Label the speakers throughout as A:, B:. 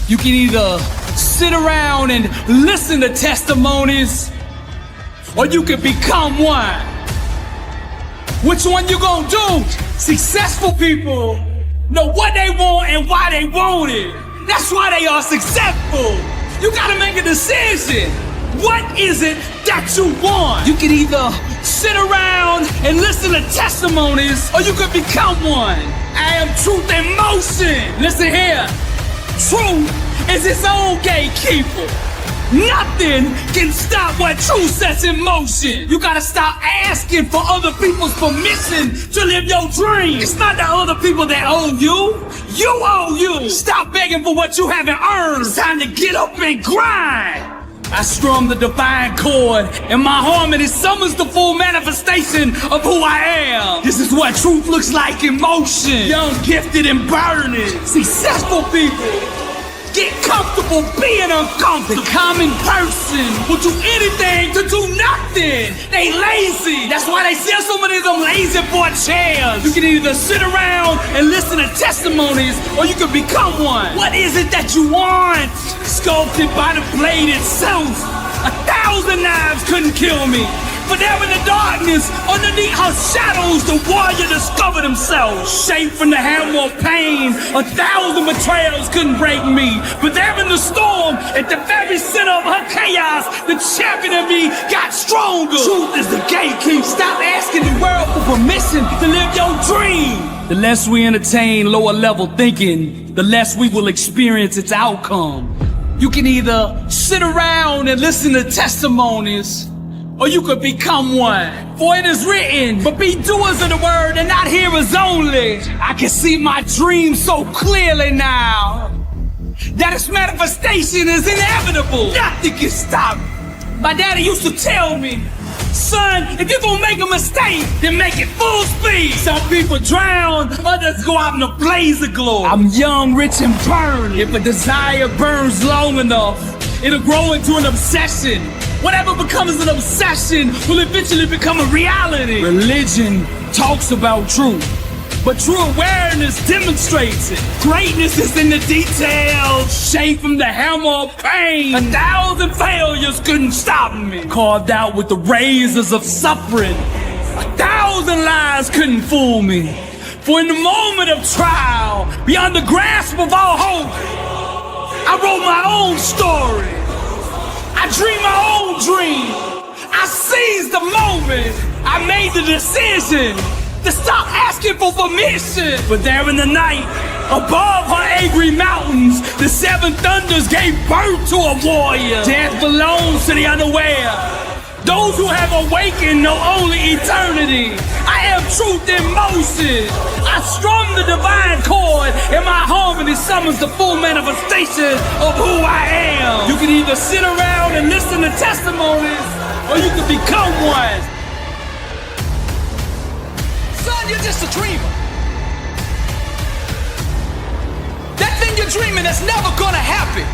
A: You can either sit around and listen to testimonies, or you can become one. Which one you gonna do? Successful people know what they want and why they want it. That's why they are successful. You gotta make a decision. What is it that you want? You can either sit around and listen to testimonies, or you can become one. I am truth in motion. Listen here. Truth is its own gatekeeper. Nothing can stop what truth sets in motion. You gotta stop asking for other people's permission to live your dream. It's not the other people that owe you. You owe you. Stop begging for what you haven't earned. It's time to get up and grind. I strum the defying chord, and my harmony summons the full manifestation of who I am. This is what truth looks like in motion. Young, gifted, and burning. Successful people get comfortable being uncomfortable. The common person will do anything to do nothing. They lazy. That's why they sell so many of them lazy boy chairs. You can either sit around and listen to testimonies, or you can become one. What is it that you want? Sculpted by the blade itself. 1,000 knives couldn't kill me. But there in the darkness, underneath her shadows, the warrior discovered himself. Shaped from the hammer of pain, 1,000 betrayals couldn't break me. But there in the storm, at the very center of her chaos, the champion of me got stronger. Truth is the gatekeeper. Stop asking the world for permission to live your dream. The less we entertain lower level thinking, the less we will experience its outcome. You can either sit around and listen to testimonies, or you could become one. For it is written, but be doers of the word and not hearers only. I can see my dream so clearly now that its manifestation is inevitable. Nothing can stop me. My daddy used to tell me, son, if you're gonna make a mistake, then make it full speed. Some people drown, others go out in a blaze of glory. I'm young, rich, and burning. If a desire burns long enough, it'll grow into an obsession. Whatever becomes an obsession will eventually become a reality. Religion talks about truth, but true awareness demonstrates it. Greatness is in the details, shaped from the hammer of pain. 1,000 failures couldn't stop me. Carved out with the razors of suffering. 1,000 lies couldn't fool me. For in the moment of trial, beyond the grasp of all hope, I wrote my own story. I dream my own dream. I seized the moment. I made the decision to stop asking for permission. But there in the night, above her angry mountains, the seven thunders gave birth to a warrior. Death belongs to the unaware. Those who have awakened know only eternity. I am truth in motion. I strum the divine chord, and my harmony summons the full manifestation of who I am. You can either sit around and listen to testimonies, or you can become one. Son, you're just a dreamer. That thing you're dreaming that's never gonna happen.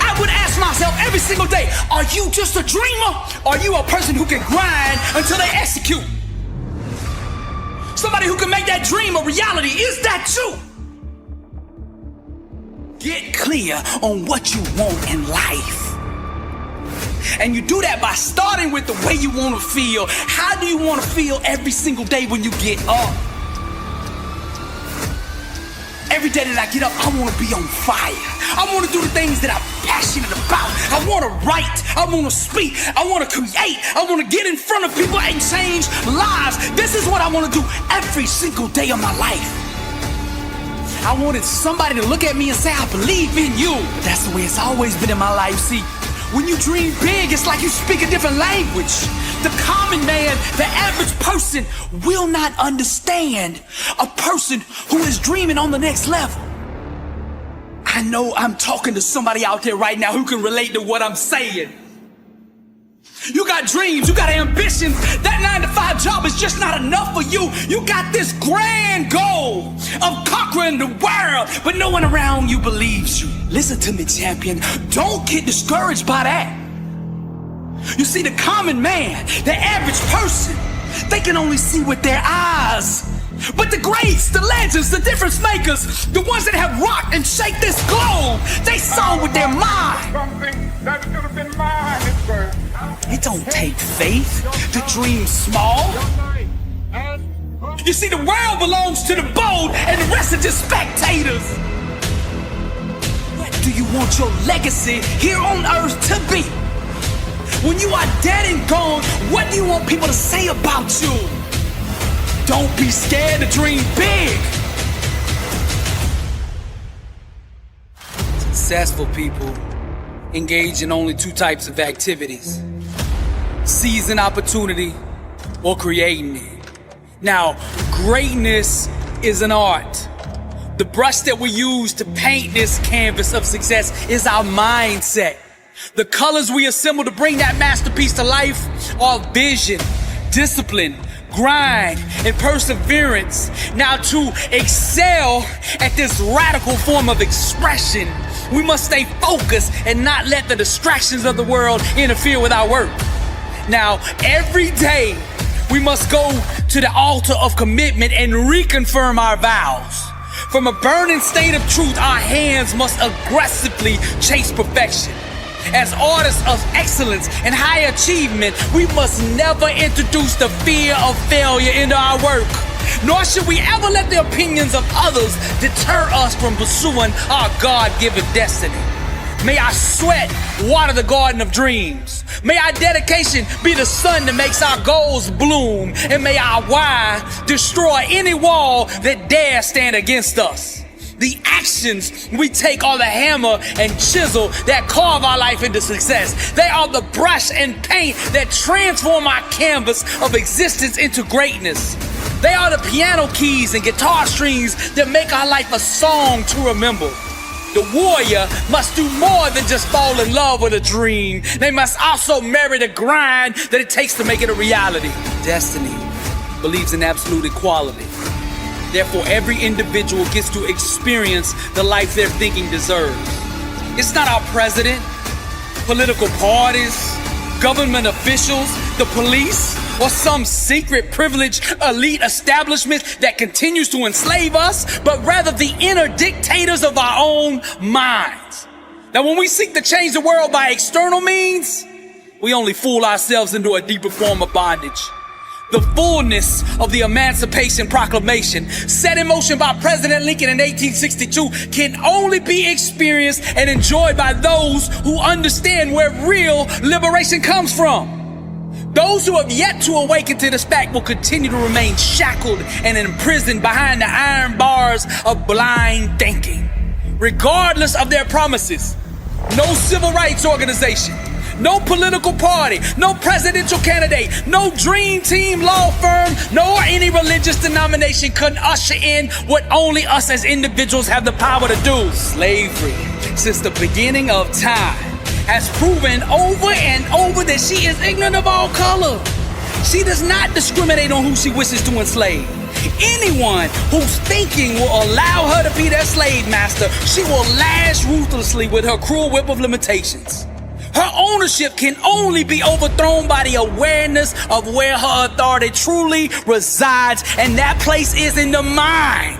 A: I would ask myself every single day, are you just a dreamer? Or are you a person who can grind until they execute? Somebody who can make that dream a reality. Is that you? Get clear on what you want in life. And you do that by starting with the way you want to feel. How do you want to feel every single day when you get up? Every day that I get up, I want to be on fire. I want to do the things that I'm passionate about. I want to write. I want to speak. I want to create. I want to get in front of people and change lives. This is what I want to do every single day of my life. I wanted somebody to look at me and say, I believe in you. But that's the way it's always been in my life. See, when you dream big, it's like you speak a different language. The common man, the average person will not understand a person who is dreaming on the next level. I know I'm talking to somebody out there right now who can relate to what I'm saying. You got dreams, you got ambitions. That 9-to-5 job is just not enough for you. You got this grand goal of conquering the world, but no one around you believes you. Listen to me, champion. Don't get discouraged by that. You see, the common man, the average person, they can only see with their eyes. But the greats, the legends, the difference makers, the ones that have rocked and shaped this globe, they saw with their mind.
B: Something that should have been mine at first.
A: It don't take faith to dream small. You see, the world belongs to the bold and the rest are just spectators. What do you want your legacy here on earth to be? When you are dead and gone, what do you want people to say about you? Don't be scared to dream big. Successful people engage in only two types of activities: seizing opportunity or creating it. Now, greatness is an art. The brush that we use to paint this canvas of success is our mindset. The colors we assemble to bring that masterpiece to life are vision, discipline, grind, and perseverance. Now, to excel at this radical form of expression, we must stay focused and not let the distractions of the world interfere with our work. Now, every day, we must go to the altar of commitment and reconfirm our vows. From a burning state of truth, our hands must aggressively chase perfection. As artists of excellence and high achievement, we must never introduce the fear of failure into our work. Nor should we ever let the opinions of others deter us from pursuing our God-given destiny. May our sweat water the garden of dreams. May our dedication be the sun that makes our goals bloom. And may our why destroy any wall that dares stand against us. The actions we take are the hammer and chisel that carve our life into success. They are the brush and paint that transform our canvas of existence into greatness. They are the piano keys and guitar strings that make our life a song to remember. The warrior must do more than just fall in love with a dream. They must also marry the grind that it takes to make it a reality. Destiny believes in absolute equality. Therefore, every individual gets to experience the life their thinking deserves. It's not our president, political parties, government officials, the police, or some secret privileged elite establishment that continues to enslave us, but rather the inner dictators of our own minds. Now, when we seek to change the world by external means, we only fool ourselves into a deeper form of bondage. The fullness of the Emancipation Proclamation, set in motion by President Lincoln in 1862, can only be experienced and enjoyed by those who understand where real liberation comes from. Those who have yet to awaken to this fact will continue to remain shackled and imprisoned behind the iron bars of blind thinking. Regardless of their promises, no civil rights organization, no political party, no presidential candidate, no dream team law firm, nor any religious denomination can usher in what only us as individuals have the power to do. Slavery, since the beginning of time, has proven over and over that she is ignorant of all color. She does not discriminate on who she wishes to enslave. Anyone whose thinking will allow her to be their slave master, she will lash ruthlessly with her cruel whip of limitations. Her ownership can only be overthrown by the awareness of where her authority truly resides, and that place is in the mind.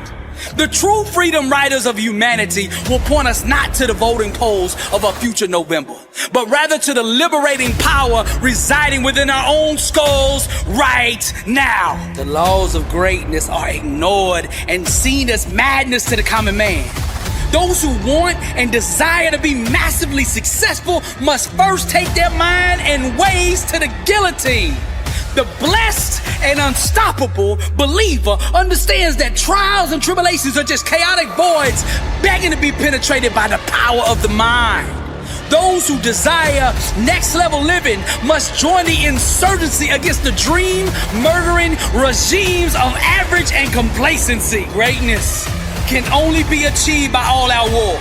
A: The true freedom riders of humanity will point us not to the voting polls of a future November, but rather to the liberating power residing within our own skulls right now. The laws of greatness are ignored and seen as madness to the common man. Those who want and desire to be massively successful must first take their mind and ways to the guillotine. The blessed and unstoppable believer understands that trials and tribulations are just chaotic voids begging to be penetrated by the power of the mind. Those who desire next level living must join the insurgency against the dream murdering regimes of average and complacency. Greatness can only be achieved by all-out war.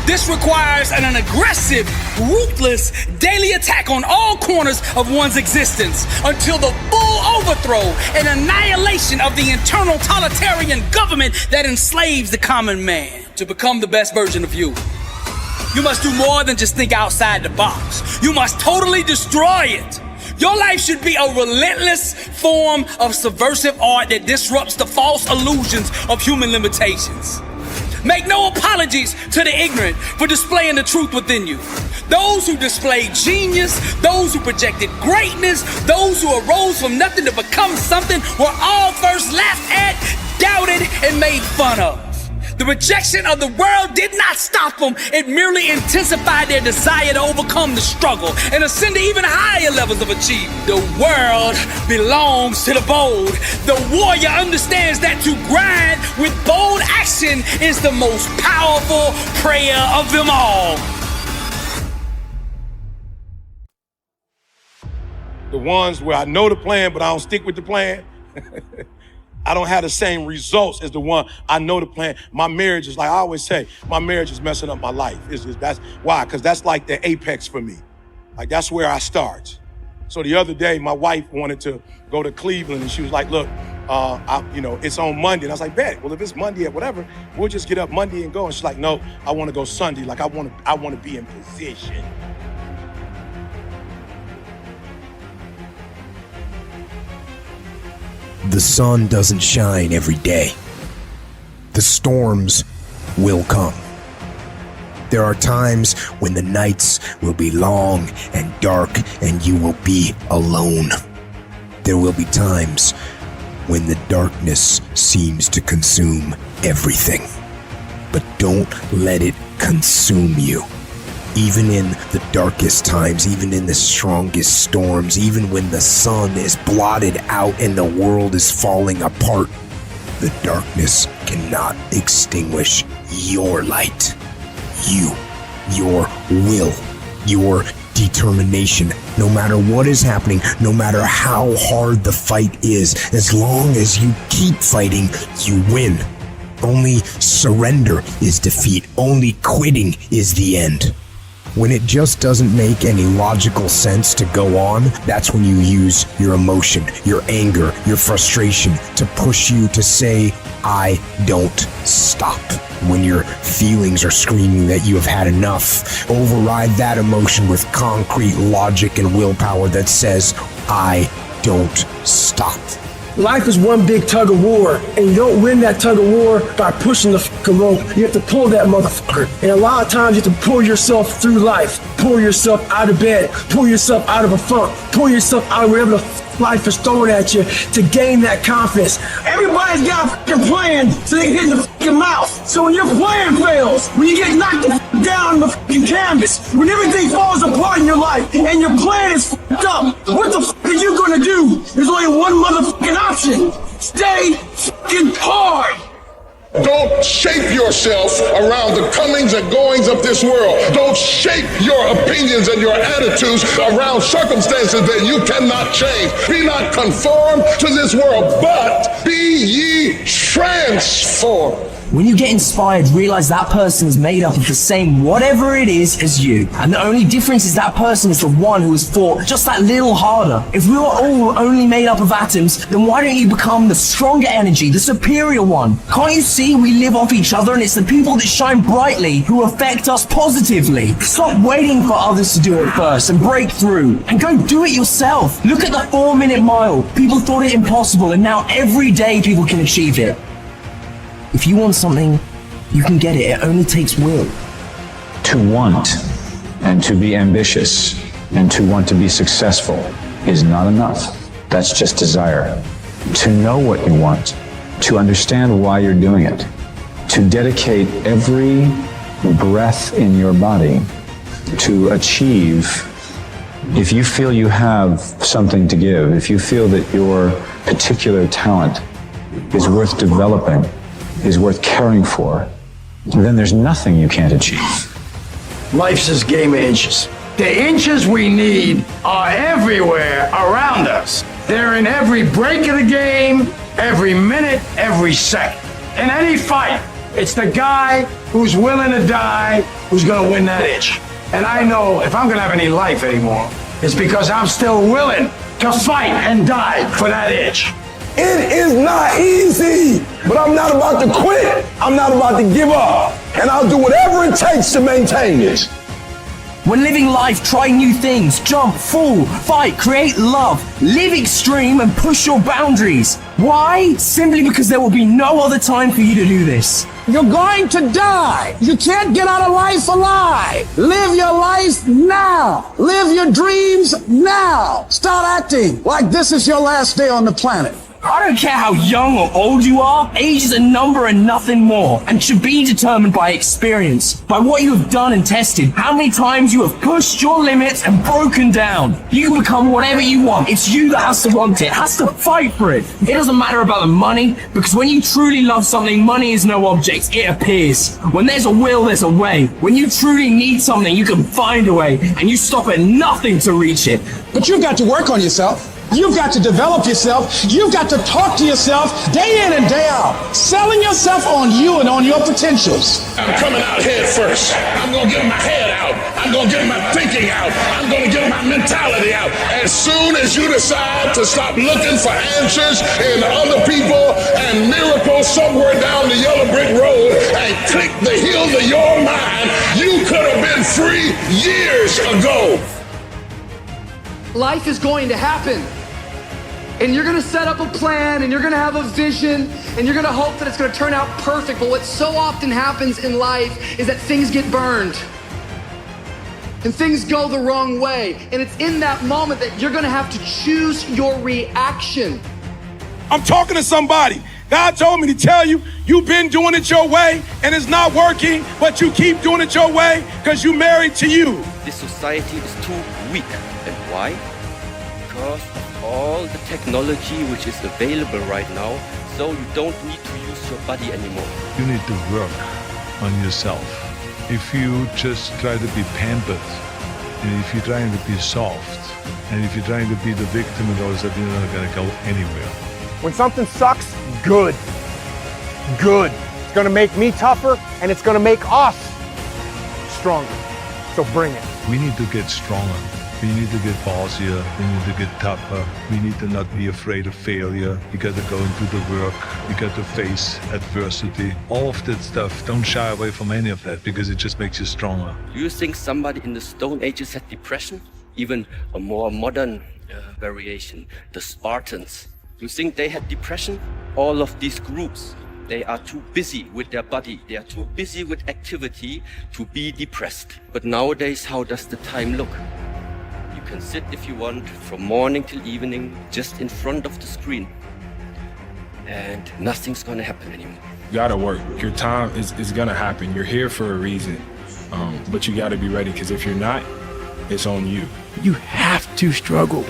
A: This requires an aggressive, ruthless daily attack on all corners of one's existence until the full overthrow and annihilation of the internal totalitarian government that enslaves the common man. To become the best version of you, you must do more than just think outside the box. You must totally destroy it. Your life should be a relentless form of subversive art that disrupts the false illusions of human limitations. Make no apologies to the ignorant for displaying the truth within you. Those who displayed genius, those who projected greatness, those who arose from nothing to become something were all first laughed at, doubted, and made fun of. The rejection of the world did not stop them. It merely intensified their desire to overcome the struggle and ascend to even higher levels of achievement. The world belongs to the bold. The warrior understands that to grind with bold action is the most powerful prayer of them all.
C: The ones where I know the plan, but I don't stick with the plan. I don't have the same results as the one I know the plan. My marriage is, like I always say, my marriage is messing up my life. That's why, because that's like the apex for me. Like that's where I start. So the other day, my wife wanted to go to Cleveland, and she was like, "Look, it's on Monday." And I was like, "Bet. Well, if it's Monday or whatever, we'll just get up Monday and go." And she's like, "No, I want to go Sunday. Like I want to be in position."
D: The sun doesn't shine every day. The storms will come. There are times when the nights will be long and dark and you will be alone. There will be times when the darkness seems to consume everything. But don't let it consume you. Even in the darkest times, even in the strongest storms, even when the sun is blotted out and the world is falling apart, the darkness cannot extinguish your light. You, your will, your determination. No matter what is happening, no matter how hard the fight is, as long as you keep fighting, you win. Only surrender is defeat. Only quitting is the end. When it just doesn't make any logical sense to go on, that's when you use your emotion, your anger, your frustration to push you to say, "I don't stop." When your feelings are screaming that you have had enough, override that emotion with concrete logic and willpower that says, "I don't stop."
E: Life is one big tug of war, and you don't win that tug of war by pushing the fucking rope. You have to pull that motherfucker. And a lot of times you have to pull yourself through life, pull yourself out of bed, pull yourself out of a funk, pull yourself out of whatever the life is throwing at you to gain that confidence. Everybody's got a fucking plan so they can hit the fucking mouth. So when your plan fails, when you get knocked the fuck down on the fucking canvas, when everything falls apart in your life and your plan is fucked up, what the fuck are you gonna do? There's only one motherfucking option. Stay fucking hard.
F: Don't shape yourself around the comings and goings of this world. Don't shape your opinions and your attitudes around circumstances that you cannot change. Be not conformed to this world, but be ye transformed.
G: When you get inspired, realize that person is made up of the same whatever it is as you. And the only difference is that person is the one who has fought just that little harder. If we were all only made up of atoms, then why don't you become the stronger energy, the superior one? Can't you see we live off each other, and it's the people that shine brightly who affect us positively? Stop waiting for others to do it first and break through, and go do it yourself. Look at the 4-minute mile. People thought it impossible, and now every day people can achieve it. If you want something, you can get it. It only takes will.
H: To want and to be ambitious and to want to be successful is not enough. That's just desire. To know what you want, to understand why you're doing it, to dedicate every breath in your body to achieve. If you feel you have something to give, if you feel that your particular talent is worth developing, is worth caring for, then there's nothing you can't achieve.
E: Life's this game of inches. The inches we need are everywhere around us. They're in every break of the game, every minute, every second. In any fight, it's the guy who's willing to die who's gonna win that inch. And I know if I'm gonna have any life anymore, it's because I'm still willing to fight and die for that inch.
I: It is not easy, but I'm not about to quit. I'm not about to give up. And I'll do whatever it takes to maintain it.
G: When living life, try new things, jump, fall, fight, create love, live extreme and push your boundaries. Why? Simply because there will be no other time for you to do this.
J: You're going to die. You can't get out of life alive. Live your life now. Live your dreams now. Start acting like this is your last day on the planet.
G: I don't care how young or old you are, age is a number and nothing more, and should be determined by experience, by what you have done and tested, how many times you have pushed your limits and broken down. You can become whatever you want. It's you that has to want it, has to fight for it. It doesn't matter about the money, because when you truly love something, money is no object, it appears. When there's a will, there's a way. When you truly need something, you can find a way, and you stop at nothing to reach it.
J: But you've got to work on yourself. You've got to develop yourself. You've got to talk to yourself day in and day out, selling yourself on you and on your potentials.
F: I'm coming out head first. I'm going to get my head out. I'm going to get my thinking out. I'm going to get my mentality out. As soon as you decide to stop looking for answers in other people and miracles somewhere down the yellow brick road and click the heels of your mind, you could have been free years ago.
K: Life is going to happen. And you're gonna set up a plan and you're gonna have a vision and you're gonna hope that it's gonna turn out perfect. But what so often happens in life is that things get burned and things go the wrong way. And it's in that moment that you're gonna have to choose your reaction.
C: I'm talking to somebody. God told me to tell you, you've been doing it your way and it's not working, but you keep doing it your way because you're married to you.
L: This society is too weak. And why? Because of all the technology which is available right now, so you don't need to use your body anymore.
M: You need to work on yourself. If you just try to be pampered, and if you're trying to be soft, and if you're trying to be the victim of those, that you're not going to go anywhere.
N: When something sucks, good. Good. It's going to make me tougher, and it's going to make us stronger. So bring it.
M: We need to get stronger. We need to get bossier. We need to get tougher. We need to not be afraid of failure. You got to go into the work. You got to face adversity. All of that stuff. Don't shy away from any of that because it just makes you stronger.
L: Do you think somebody in the Stone Ages had depression? Even a more modern variation, the Spartans. Do you think they had depression? All of these groups, they are too busy with their body. They are too busy with activity to be depressed. But nowadays, how does the time look? You can sit if you want from morning till evening just in front of the screen and nothing's gonna happen anymore.
O: You gotta work. Your time is gonna happen. You're here for a reason, but you gotta be ready because if you're not, it's on you.
E: You have to struggle.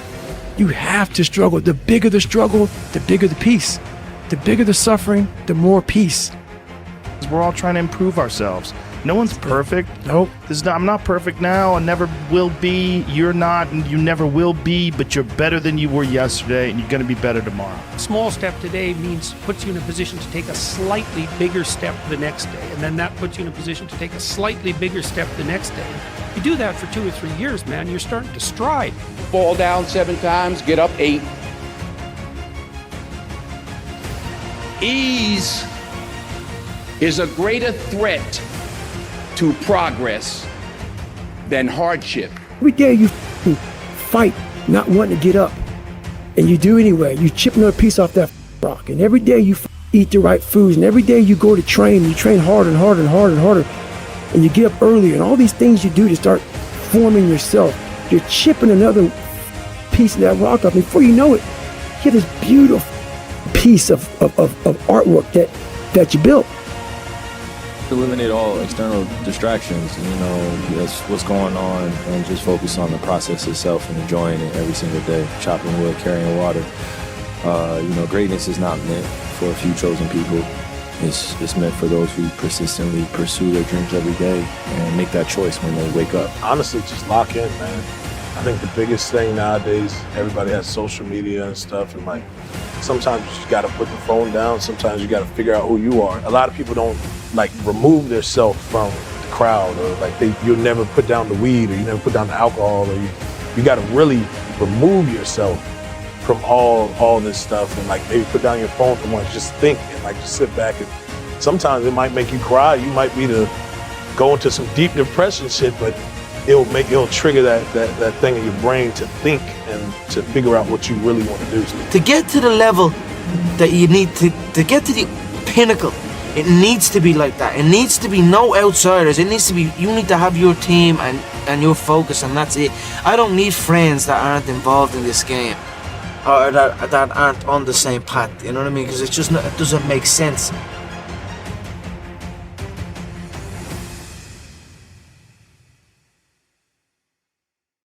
E: You have to struggle. The bigger the struggle, the bigger the peace. The bigger the suffering, the more peace.
P: We're all trying to improve ourselves. No one's perfect.
E: Nope.
P: I'm not perfect now. I never will be. You're not, and you never will be, but you're better than you were yesterday, and you're going to be better tomorrow.
Q: Small step today puts you in a position to take a slightly bigger step the next day, and then that puts you in a position to take a slightly bigger step the next day. You do that for 2 or 3 years, man, you're starting to stride.
R: Fall down 7 times, get up 8. Ease is a greater threat to progress than hardship.
E: Every day you fight not wanting to get up, and you do anyway. You chip another piece off that rock, and every day you eat the right foods, and every day you go to train, you train harder and harder and harder and harder, and you get up earlier, and all these things you do to start forming yourself. You're chipping another piece of that rock off. Before you know it, you have this beautiful piece of artwork that you built.
S: To eliminate all external distractions, that's what's going on, and just focus on the process itself and enjoying it every single day. Chopping wood, carrying water. Greatness is not meant for a few chosen people. It's meant for those who persistently pursue their dreams every day and make that choice when they wake up.
T: Honestly, just lock in, man. I think the biggest thing nowadays, everybody has social media and stuff, and sometimes you just gotta put the phone down. Sometimes you gotta figure out who you are. A lot of people don't remove themselves from the crowd, or you'll never put down the weed, or you never put down the alcohol, or you gotta really remove yourself from all this stuff, and maybe put down your phone for once, just think, and just sit back. And sometimes it might make you cry. You might be to go into some deep depression shit, but it'll trigger that thing in your brain to think and to figure out what you really want to do.
U: To get to the level that you need to get to the pinnacle, it needs to be like that. It needs to be no outsiders. It needs to be, you need to have your team and your focus, and that's it. I don't need friends that aren't involved in this game, or that aren't on the same path, you know what I mean? Because it's just not, it doesn't make sense.